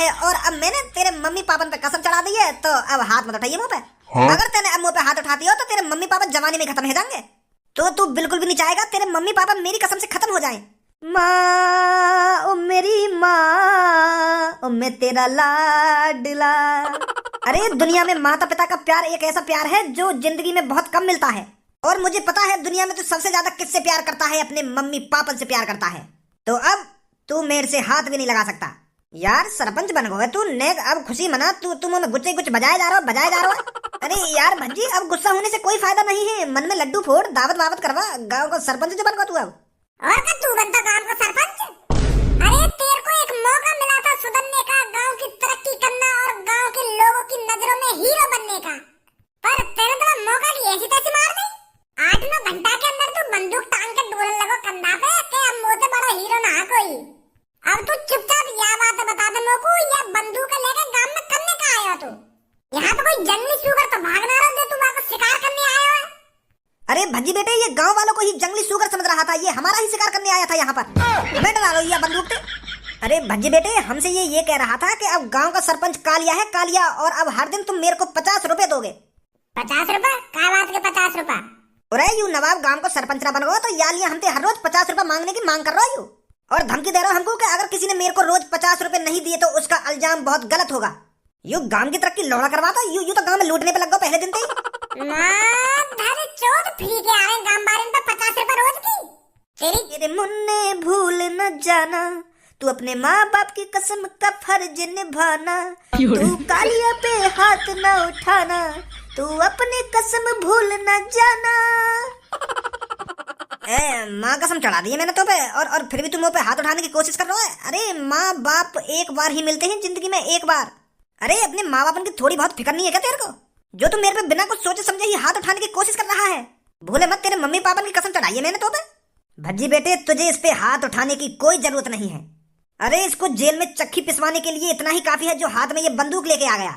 है और अब मैंने तेरे मम्मी पापा पे कसम चढ़ा दी है, तो अब हाथ मत उठाइए मुंह पे। अगर तेने अब मुंह पे हाथ उठाती हो तो तेरे मम्मी पापा जवानी में खत्म हो जाएंगे। तो तू बिल्कुल भी नहीं चाहेगा तेरे मम्मी पापा मेरी कसम से खत्म हो जाए। माँ ओ मेरी माँ, ओ मैं तेरा लाडला। अरे दुनिया में माता पिता का प्यार एक ऐसा प्यार है जो जिंदगी में बहुत कम मिलता है, और मुझे पता है दुनिया में तू सबसे ज्यादा किससे प्यार करता है, अपने मम्मी पापा से प्यार करता है। तो अब तू मेरे से हाथ भी नहीं लगा सकता। यार सरपंच बन गए तू, नेक अब खुशी मना। तू मुंह में गुच्चे कुछ बजाए जा रहा हो। अरे यार भज्जी अब गुस्सा होने से कोई फायदा नहीं है, मन में लड्डू फोड़, दावत वावत करवा, गांव का सरपंच जो बन गया तू अब। और का तू बनता गांव का सरपंच? अरे तेरे को एक मौका मिला था सुधरने का, गांव की तरक्की करना और गांव के लोगों की नजरों में हीरो बनने का, पर तेरे तो मौका की ऐसी तैसी मार दी। 8-9 घंटा के अंदर तू बंदूक टांग के डोलने लगो कंधा पे के अब मोटे बड़ा हीरो ना कोई। अब तू चुपचाप यह बात बता दे मोकू, या बंदूक लेके गांव में करने का आया तू? यहाँ तो कोई जंगली सुअर तो भाग ना रहा, तू वहां शिकार करने आया है। अरे भज्जी बेटे ये गांव वालों को ही जंगली सुअर समझ रहा था, ये हमारा ही शिकार करने आया था यहाँ पर। हमें डरा लो ये बंदूक से। अरे भज्जी बेटे हमसे ये कह रहा था कि अब गांव का सरपंच कालिया है, कालिया, और अब हर दिन तुम मेरे को 50 रुपए दोगे। 50 रुपए? क्या बात के 50 रुपए? अरे यू नवाब गांव को सरपंच बन गो तो यालिया हमसे हर रोज 50 रुपए मांगने की मांग कर रहा हो, और धमकी दे रहा हो हमको कि अगर किसी ने मेरे को रोज 50 रुपए नहीं दिए तो उसका इल्जाम बहुत गलत होगा। यू गांव की तरक्की लौड़ा करवाता, यू तो गांव में लूटने पे लग गो पहले दिन से। फ्री के आ रहे गांव वाले पे 50 रुपए रोज की। तेरे मुन्ने भूल न जाना, तू अपने माँ बाप की कसम का फर्ज निभाना, तू कालिया पे हाथ न उठाना, तू अपने कसम भूल न जाना। माँ कसम चढ़ा दी है मैंने तो पे, और फिर भी तू मुंह पे हाथ उठाने की कोशिश कर रहा है। अरे माँ बाप एक बार ही मिलते हैं जिंदगी में, एक बार। अरे अपने माँ बाप की थोड़ी बहुत फिक्र नहीं है क्या तेरे को, जो तू मेरे पे बिना कुछ सोचे समझे ही हाथ उठाने की कोशिश कर रहा है? भूले मत तेरे मम्मी पापा की कसम चढ़ाई है मैंने तो पे। भज्जी बेटे तुझे इस पे हाथ उठाने की कोई जरूरत नहीं है। अरे इसको जेल में चक्की पिसवाने के लिए इतना ही काफी है जो हाथ में ये बंदूक लेके आ गया,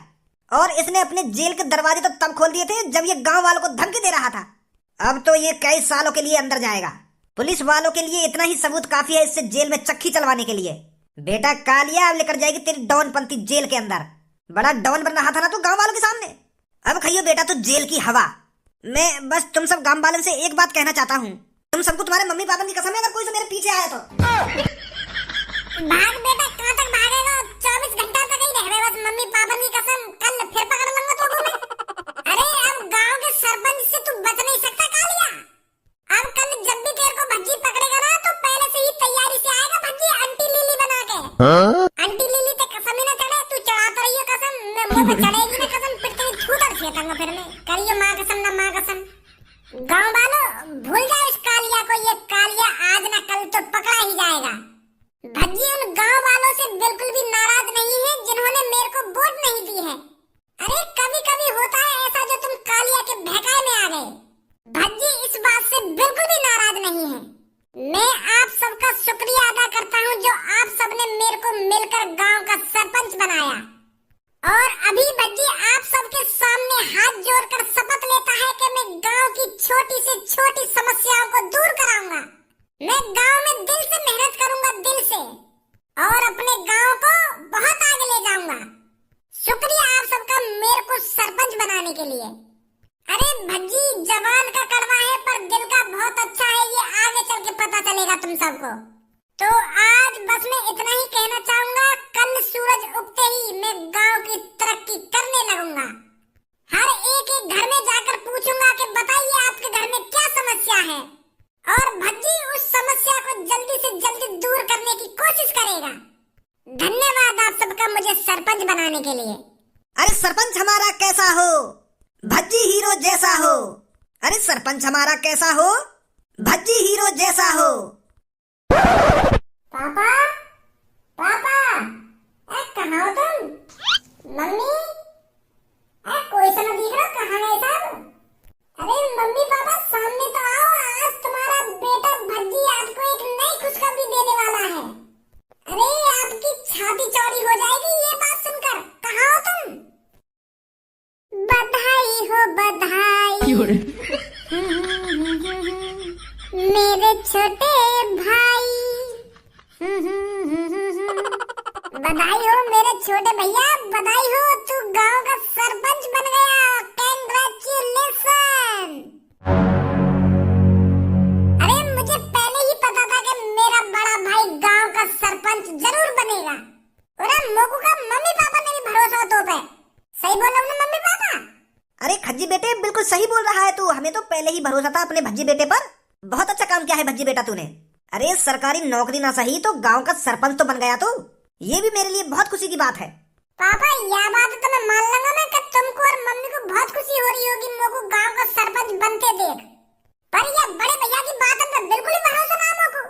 और इसने अपने जेल के दरवाजे तो तब खोल दिए थे जब ये गांव वालों को धमकी दे रहा था। अब तो ये कई सालों के लिए अंदर जाएगा। पुलिस वालों के लिए इतना ही सबूत काफी है इससे जेल में चक्की चलवाने के लिए। बेटा कालिया अब लेकर जाएगी तेरी डॉनपंथी जेल के अंदर। बड़ा डॉन बन रहा था ना तू गांव वालों के सामने, अब खाइयो बेटा तू जेल की हवा। मैं बस तुम सब गांव वालों से एक बात कहना चाहता हूँ, तुम सबको तुम्हारे मम्मी पापा की कसम है अगर कोई से मेरे पीछे आया तो भाग बेटा, कहाँ तक भागेगा? 24 घंटा तक ही रह बस मम्मी पापा की कसम, कल फिर पकड़ लूंगा तो तुम्हें। अरे अब गांव के सरपंच से तू बच नहीं सकता कालिया। अब कल जब भी तेरे को भज्जी पकड़ेगा ना तो पहले से ही तैयारी से आएगा भज्जी आंटी लीली बना के। आंटी लीली ते कसम ही ना चढ़े, तू चढ़ाता रहियो कसम, मैं मुंह पे चढ़ेगी ना कसम फिर तेरी छूतर फेंकूंगा फिर मैं। करियो माँ कसम ना माँ कसम। गाँव वालों भूल जाओ इस कालिया को, ये कालिया आज ना कल तो पकड़ा ही जाएगा। भज्जी उन गांव वालों से बिल्कुल भी नाराज नहीं है जिन्होंने मेरे को वोट नहीं दी है। अरे कभी कभी होता है ऐसा जो तुम कालिया के बहकाए में आ गए। भज्जी इस बात से बिल्कुल भी नाराज नहीं है। मैं आप सबका शुक्रिया अदा करता हूँ जो आप सबने मेरे को मिलकर गांव का सरपंच बनाया, और अभी भज्जी आप सबके सामने हाथ जोड़कर शपथ लेता है कि मैं गांव की छोटी से छोटी समस्याओं को दूर कराऊंगा। मैं गांव में दिल से मेहनत करूंगा, दिल से, और अपने गांव को बहुत आगे ले जाऊंगा। शुक्रिया आप सबका मेरे को सरपंच बनाने के लिए। अरे भज्जी जवान का कड़वा है पर दिल का बहुत अच्छा है, ये आगे चल के पता चलेगा तुम सबको। तो आज बस मैं इतना ही कहना चाहूंगा, कल सूरज उगते ही मैं गांव की तरक्की करने लगूंगा। हर एक घर में जाकर पूछूंगा कि बताइए आपके घर में क्या समस्या है, और भज्जी उस समस्या को जल्दी से जल्दी दूर करने की कोशिश करेगा। धन्यवाद आप सबका मुझे सरपंच बनाने के लिए। अरे सरपंच हमारा कैसा हो, भज्जी हीरो जैसा हो। अरे सरपंच हमारा कैसा हो, भज्जी हीरो जैसा हो। पापा पापा कहाँ हो तुम? मम्मी कोई सा दिख रहा, कहाँ गए साहब? अरे मम्मी पापा सामने तो आओ, आज तुम्हारा बेटा भज्जी आपको एक नई खुशखबरी देने वाला है। अरे आपकी छाती चौड़ी हो जाएगी ये बात सुनकर। कहाँ हो तुम? बधाई हो बधाई मेरे छोटे भाई, बधाई हो मेरे छोटे भैया, बधाई हो, तू गांव का सरपंच बन गया। कांग्रेचुलेशन। अरे मुझे पहले ही पता था कि मेरा बड़ा भाई गांव का सरपंच जरूर बनेगा। और मोकू का मम्मी पापा ने भी भरोसा तो पे। सही बोल रहा हूं ना मम्मी पापा? अरे खज्जी बेटे बिल्कुल सही बोल रहा है तू। हमें तो पहले ही भरोसा था अपने भज्जी बेटे पर। बहुत अच्छा काम किया है भज्जी बेटा तूने। अरे सरकारी नौकरी ना सही तो गांव का सरपंच तो बन गया तू। ये भी मेरे लिए बहुत खुशी की बात है। पापा यह बात तो मैं मान लूंगा मैं कि तुमको और मम्मी को बहुत खुशी हो रही होगी मोकू गांव का सरपंच बनते देख। पर यह बड़े भैया की बात है तो बिल्कुल ही भरोसा ना मोकू।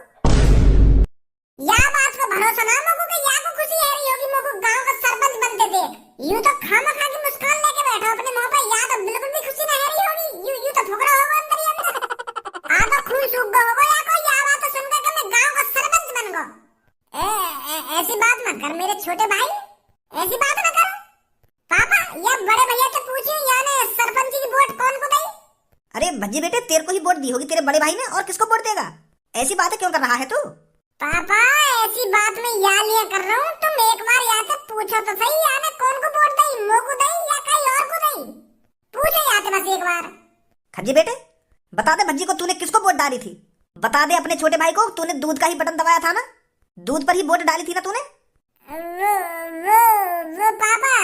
यह बात को भरोसा ना मोकू कि या को खुशी है रही होगी मोकू गांव का सरपंच बनते देख। यूं तो खामखा की मुस्कान लेके बैठा अपने मुंह पे, या तो बिल्कुल भी खुशी ना है रही होगी। यूं तो फुकरा होगा अंदर ही अंदर। आ तो खून सूख गया होगा या को यह बात सुनकर कि मैं गांव का सरपंच बन गया। ऐसी बात मत कर मेरे छोटे भाई, ऐसी बात न कर। पापा ये बड़े भैया से पूछिए यानी सरपंच की वोट कौन को देई? अरे भज्जी बेटे तेरे को ही वोट दी होगी तेरे बड़े भाई ने, और किसको वोट देगा? ऐसी बातें क्यों कर रहा है तू? पापा ऐसी बात मैं या लिया कर रहा हूँ, तुम एक बार यहाँ से पूछो तो सही यानी कौन को वोट देई, मोको देई या कहीं और को देई? पूछो यहाँ से बस एक बार। खज्जी बेटे बता दे भज्जी को तूने किसको वोट डाली थी। बता दे अपने छोटे भाई को। तूने दूध का ही बटन दबाया था ना, दूध पर ही वोट डाली थी ना तूने? वो पापा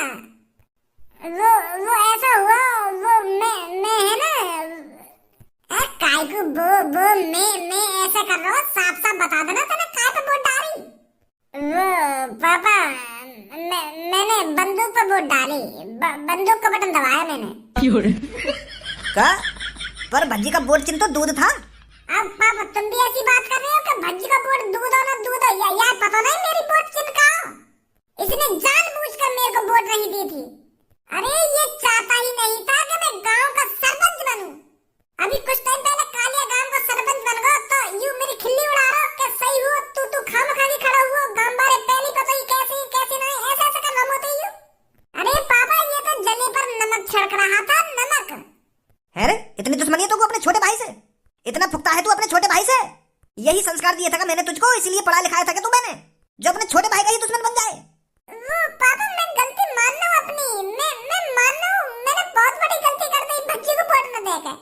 वो ऐसा हुआ, वो मैं है ना काय को वो मैं ऐसा कर रहा हूँ, साफ साफ बता देना तूने काय पे वोट डाली। वो पापा मैंने बंदूक पे वोट डाली, बंदूक का बटन दबाया मैंने। का पर भज्जी का वोट चिन्ह तो दूध था। अब पापा तुम भी ऐसी बात कर रहे हो कि भज्जी का वोट दूध हो ना दूध हो, यार पता नहीं मेरी वोट चिन्ह का। इसने जानबूझकर मेरे को वोट नहीं दी थी। अरे ये चाहता ही नहीं था कि मैं गांव का सरपंच बनूं। अभी कुछ टाइम पहले कालिया गांव का सरपंच बन गया तो यूं मेरी खिल्ली उड़ा रहा कि सही हो तू खामखा के खड़ा हुआ गांव बारे पहली पता ही कैसे नहीं ऐसा ऐसा कर रहा होते यूं। अरे पापा ये तो जले पर नमक छिड़क रहा था, नमक। है रे इतनी दुश्मनी है तुमको अपने छोटे भाई से? इतना फुकता है तू अपने छोटे भाई से? यही संस्कार दिया था का मैंने तुझको, इसीलिए पढ़ा लिखाया था कि तू मैंने जो अपने छोटे भाई का ही दुश्मन बन जाए। वो पापा मैं गलती मान लूं अपनी, मैं मान लूं मैंने बहुत बड़ी गलती कर दी बच्ची को वोट न देकर।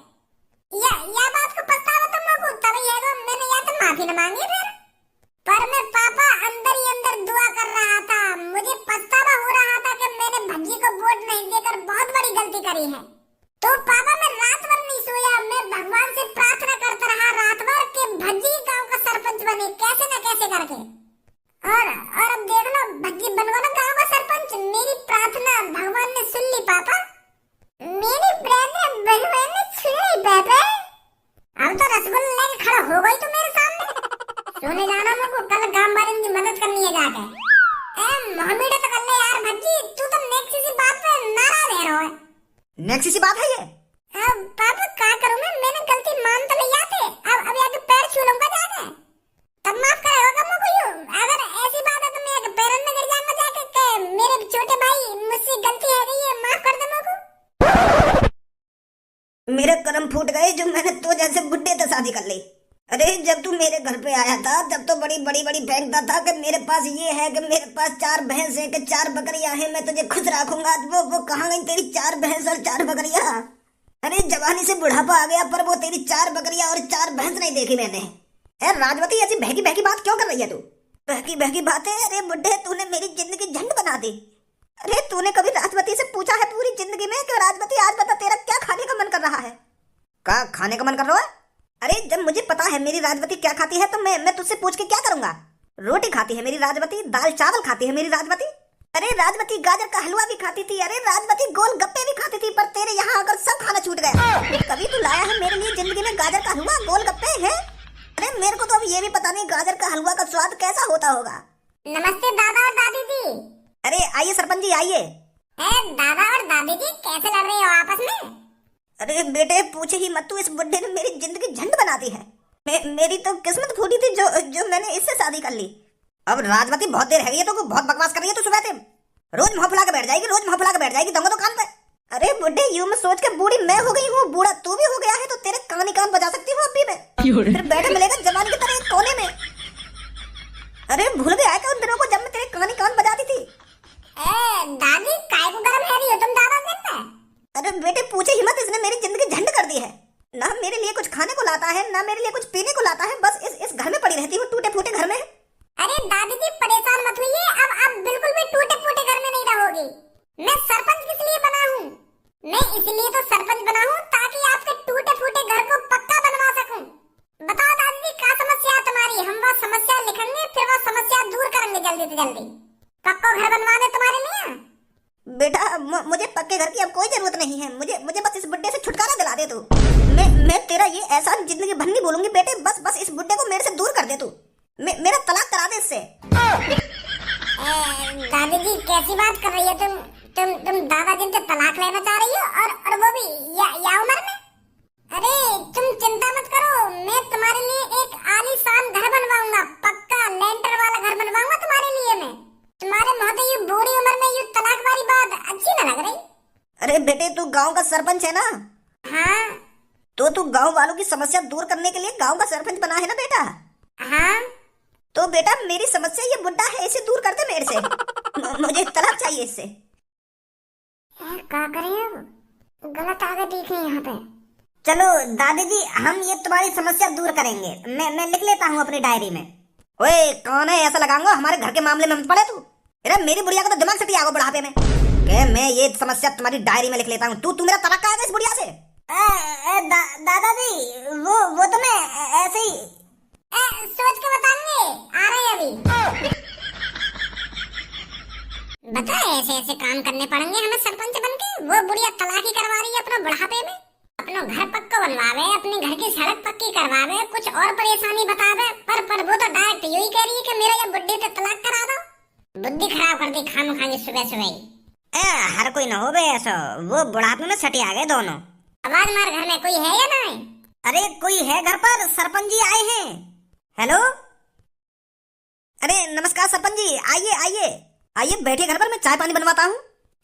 या बात को पछतावा तो मुझको तभी है तो मैंने या तो माफी न मांगी फिर। पर मैं पापा अंदर ही अंदर दुआ कर रहा था, मुझे पछतावा हो रहा था कि मैंने भज्जी को वोट नहीं देकर बहुत बड़ी गलती करी है। तो पापा मैं रात भर नहीं सोया, मैं भगवान से प्रार्थना करता रहा रात भर कि भज्जी गांव का सरपंच बने कैसे न कैसे करके। और अब देख लो भज्जी बन गया ना गांव का सरपंच। मेरी प्रार्थना भगवान ने सुन ली पापा, मेरी प्रार्थना भगवान ने सुन ली पापा। अब तो रसगुल्ला लेके खड़ा हो गई तो मेरे सामने। सोने जाना मुझको, कल गांव वालों की मदद करनी है जाके। मोहम्मद तो कर ले यार भज्जी, तू तो नेक्स्ट सी बात पे नाराज है रहा है। नेक्स्ट सी बात है ये? अब पापा क्या करूं मैंने गलती मान तो लिया थे, अब आगे पैर छू लूंगा जाके, तब माफ करेगा मुझको यूं। अगर ऐसी बात है तो मैं आगे पैरों में गिर जाऊंगा जाके कि मेरे छोटे भाई मुझसे गलती है गई है, माफ कर दे मुझको। मेरे कर्म फूट गए जो मैंने तो जैसे बुड्ढे से शादी कर ली। अरे जब तू मेरे घर पे आया था तब तो बड़ी फेंकता था कि मेरे पास ये है कि मेरे पास 4 भैंस है कि 4 बकरियां हैं, मैं तुझे खुश रखूंगा। वो कहाँ गई तेरी 4 भैंस और 4 बकरियां? अरे जवानी से बुढ़ापा आ गया पर वो तेरी 4 बकरियां और 4 भैंस नहीं देखी मैंने। अरे राजवती ऐसी बहकी बात क्यों कर रही है तू? बहकी बातें? अरे बुढ़े तूने मेरी जिंदगी झंड बना दी। अरे तूने कभी राजवती से पूछा है पूरी जिंदगी में कि राजवती आज बता तेरा क्या खाने का मन कर रहा है? क्या खाने का मन कर रहा है? अरे जब मुझे पता है मेरी राजवती क्या खाती है तो मैं तुझसे पूछ के क्या करूंगा? रोटी खाती है मेरी राजवती, दाल चावल खाती है मेरी राजवती। अरे राजवती गाजर का हलवा भी खाती थी, अरे राजवती गोलगप्पे भी खाती थी, पर तेरे यहाँ आकर सब खाना छूट गया। कभी तू लाया है मेरे लिए जिंदगी में गाजर का हलवा, गोलगप्पे है? अरे मेरे को तो अब ये भी पता नहीं गाजर का हलवा का स्वाद कैसा होता होगा। नमस्ते दादा और दादी जी। अरे आइए सरपंच जी आइए। दादा और दादी जी कैसे लड़ रहे हो आपस में? अरे बेटे पूछे ही मत, तू इस बुड्ढे ने मेरी जिंदगी झंड बना दी है। मेरी तो किस्मत फूटी थी जो मैंने इससे शादी कर ली। अब राजवती बहुत देर है, तो बहुत बकवास कर रही है तो सुबह से रोज मुंह फुला के बैठ जाएगी, दूंगा दुकान पे। अरे बुड्ढे यूं में सोच के बूढ़ी मैं हो गई हूँ, बूढ़ा तू भी हो गया है, तो तेरे कान ही कान बजा सकती हूँ अभी मैं। फिर बैठे मिलेगा जवानी की तरह एक कोने में। अरे भूल गया क्या उन दिनों को जब मैं तेरे कान ही कान बजाती थी? दादी काय को गरम है रही हो तुम दादा दिन में? अरे बेटे पूछे ही मत, इसने मेरी जिंदगी झंड कर दी है। ना मेरे लिए कुछ खाने को लाता है, ना मेरे लिए कुछ पीने को लाता है, बस इस घर में पड़ी रहती हूँ, टूटे फूटे घर में। अरे दादी जी परेशान मत होइए, अब बिल्कुल भी टूटे फूटे घर में नहीं रहोगे। मैं सरपंच किस लिए बना हूँ? मैं इसलिए तो सरपंच बना हूँ ताकि आपके टूटे फूटे घर को पक्का बनवा सकूं। बताओ दादी जी क्या समस्या है तुम्हारी? हम वो समस्या लिखेंगे, फिर वो समस्या दूर करेंगे जल्दी से जल्दी। पक्का घर बनवाने तुम्हारे लिए? बेटा मुझे पक्के घर की अब कोई जरूरत नहीं है। मुझे बस इस बुड्ढे से छुटकारा दिला दे तू। मैं तेरा ये एहसान जिंदगी भर नहीं बोलूंगी बेटे। बस इस बुड्ढे को मेरे से दूर कर दे तू। मेरा तलाक करा दे इससे। दादी जी कैसी बात कर रही हो तुम दादाजी से तलाक लेना चाह रही हो और वो भी या उम्र में? अरे तुम चिंता मत करो, मैं तुम्हारे लिए एक आलीशान घर बनवाऊंगा, पक्का लेंटर वाला घर बनवाऊंगा तुम्हारे लिए। मैं तुम्हारे मोहते ये बूढ़ी उम्र में ये तलाक वाली बात अच्छी न लग रही। अरे बेटे तू गांव का सरपंच है ना? हाँ। तो तू गांव वालों की समस्या दूर करने के लिए गांव का सरपंच बना है ना बेटा? हाँ। तो बेटा मेरी समस्या ये बुड्ढा है, इसे दूर कर दे मेरे से। मुझे तलाक चाहिए इससे। क्या करें, गलत आगे देखे यहाँ पे। चलो दादी जी हम ये तुम्हारी समस्या दूर करेंगे। मैं लिख लेता हूँ अपनी डायरी में। ओए कौन है ऐसा लगाऊंगा, हमारे घर के मामले में मत पड़े तू। अरे मेरी बुढ़िया का तो दिमाग सटी आगो बुढ़ापे में। मैं ये समस्या तुम्हारी डायरी में लिख लेता हूँ। तू मेरा तलाक कराएगा इस बुढ़िया से? दादाजी वो तो मैं ऐसे ही सोच के बताएंगे, आ रहे हैं अभी। बताए ऐसे काम करने पड़ेंगे हमें सरपंच बनके। वो बुढ़िया तलाक ही करवा रही है अपने बुढ़ापे में, अपना घर पक्का बनवावे, अपने घर की सड़क पक्की करवावे, कुछ और परेशानी बतावे, पर वो तो डायरेक्ट यही कह रही है कि मेरा ये बुढ़े से तलाक करा दो। बुद्धि खराब कर दी खामखानी सुबह सुबह। हर कोई न हो बे ऐसा, वो बुढ़ापे में सटी आ गए दोनों। आवाज मार, घर में कोई है या नहीं? अरे कोई है घर पर, सरपंच जी आए हैं। हेलो, अरे नमस्कार सरपंच जी, आइए बैठिए घर पर, मैं चाय पानी बनवाता हूँ।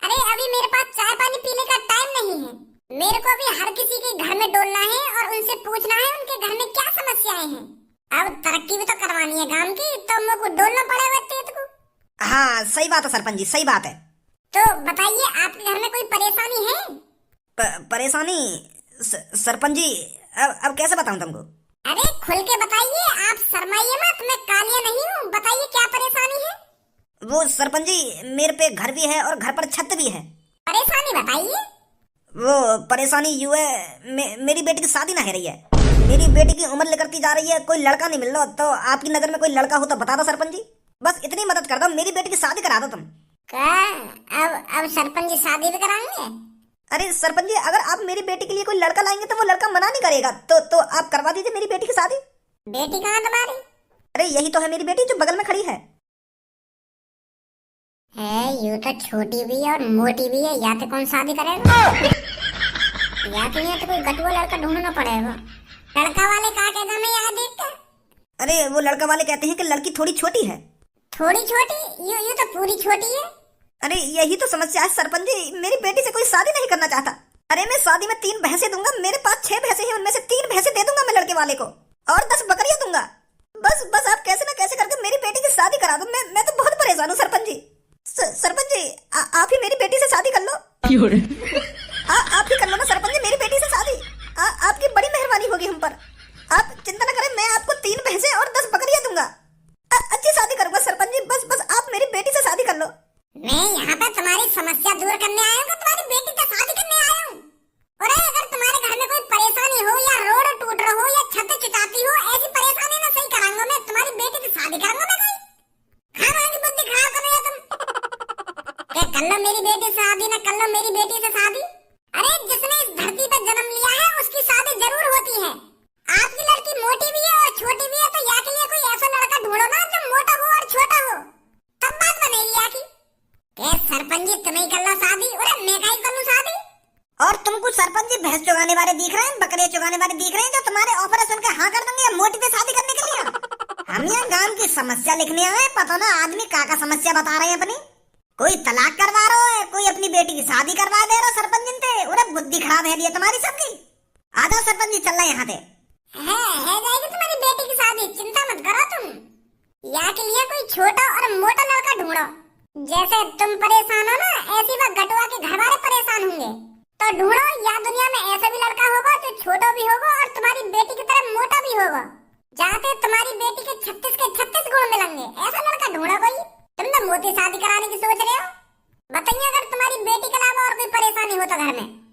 अरे अभी मेरे पास चाय पानी पीने का टाइम नहीं है। मेरे को अभी हर किसी के घर में डोलना है और उनसे पूछना है उनके घर में क्या समस्याएं हैं। अब तरक्की भी तो करवानी है गांव की, तो मुझको डोलना पड़ेगा तेरे को। हाँ सही बात है सरपंच जी, सही बात है। तो बताइए आपके घर में कोई परेशानी है? परेशानी सरपंच जी अब कैसे बताऊं तुमको? अरे खुल के बताइए, आप शर्माइए मत, मैं कालिया नहीं हूँ। बताइए क्या परेशानी है? वो सरपंच जी मेरे पे घर भी है और घर पर छत भी है। परेशानी बताइए। वो परेशानी यूँ है, मेरी बेटी की शादी ना हो रही है। मेरी बेटी की उम्र निकलती जा रही है, कोई लड़का नहीं मिल रहा। तो आपकी नजर में कोई लड़का हो तो बता दो सरपंच जी, बस इतनी मदद कर दो, मेरी बेटी की शादी करा दो तुम। क्या अब सरपंच जी शादी भी कराएंगे? अरे सरपंच जी अगर आप मेरी बेटी के लिए कोई लड़का लाएंगे तो वो लड़का मना नहीं करेगा। तो आप करवा दीजिए मेरी बेटी की शादी। बेटी कहाँ तुम्हारी? अरे यही तो है मेरी बेटी जो बगल में खड़ी है। यूं तो छोटी भी है और मोटी भी है, या तो कौन शादी करेगा? या तो ये तो कोई गटुआ लड़का ढूंढना पड़ेगा। लड़का वाले कहा कहता मैं यहाँ देखते। अरे वो लड़का वाले कहते हैं कि लड़की थोड़ी छोटी है। थोड़ी छोटी? यूं तो पूरी छोटी है। अरे यही तो समस्या है सरपंच जी, मेरी बेटी से कोई शादी नहीं करना चाहता। अरे मैं शादी में 3 भैंसे दूंगा, मेरे पास 6 भैंसे हैं, उनमें से 3 भैंसे दे दूंगा मैं लड़के वाले को और 10 बकरियां दूंगा। बस आप कैसे ना कैसे करके मेरी बेटी की शादी करा दो। मैं तो बहुत परेशान हूँ सरपंच जी। सरपंच जी आप ही मेरी बेटी से शादी कर लो। आप ही कर लो ना सरपंच जी मेरी बेटी से शादी। आपकी बड़ी मेहरबानी होगी हम पर। आप चिंता न करें, मैं आपको 3 भैंसे और 10 बकरियां दूंगा। अच्छी शादी करूंगा सरपंच जी, बस आप मेरी बेटी से शादी कर लो। मैं यहाँ पे तुम्हारी समस्या दूर करने आया हूँ, तुम्हारी बेटी से शादी करने आया हूँ। और अगर तुम्हारे घर में कोई परेशानी हो या रोड टूट रहा हो या छत चुटाती हो, ऐसी परेशानी ना सही कराऊंगा मैं, तुम्हारी बेटी से शादी कराऊंगा मैं। कोई खाने की बुद्धि खराब कर रहे हो तुम। क्या कर लो मेरी बेटी से शादी, ना कर लो मेरी बेटी से शादी। अरे जिसने इस धरती पर जन्म लिया है उसकी शादी जरूर होती है। आपकी लड़की मोटी भी है और छोटी भी है, तो या के लिए कोई ऐसा लड़का ढूंढो ना जो मोटा हो और छोटा हो, तब बात बनेगी या की। सरपंच जी तुम्हें कर लो शादी, और मैं कहीं कर लूं शादी? और तुमको सरपंच जी भैंस चुगाने वाले दिख रहे हैं, बकरियां चुगाने वाले दिख रहे हैं जो तुम्हारे ऑफर सुन के हाँ कर देंगे मोटी से शादी करने के लिए? हम यहाँ गांव की समस्या लिखने आए, पता ना आदमी का समस्या बता रहे हैं अपनी। कोई तलाक करवा रहा है, कोई अपनी बेटी की शादी करवा दे रहा सरपंच जी से। उरे बुद्धि खराब है तुम्हारी सबकी। आ जाओ सरपंच जी, चल रहे यहाँ पे। है जाएगी तुम्हारी बेटी की शादी, चिंता मत करो तुम। या के लिए कोई छोटा और मोटा लड़का ढूंढो। जैसे तुम परेशान हो ना, ऐसी वह गटुआ के घर वाले परेशान होंगे। तो ढूंढो, या दुनिया में ऐसा भी लड़का होगा जो छोटा भी होगा और तुम्हारी बेटी की तरह मोटा भी होगा, जाते तुम्हारी बेटी के 36 गुण मिलेंगे। ऐसा लड़का ढूंढो कोई। तुम तो मोटी शादी कराने की सोच रहे हो। बताइए, अगर तुम्हारी बेटी के अलावा और कोई परेशानी हो तो घर में।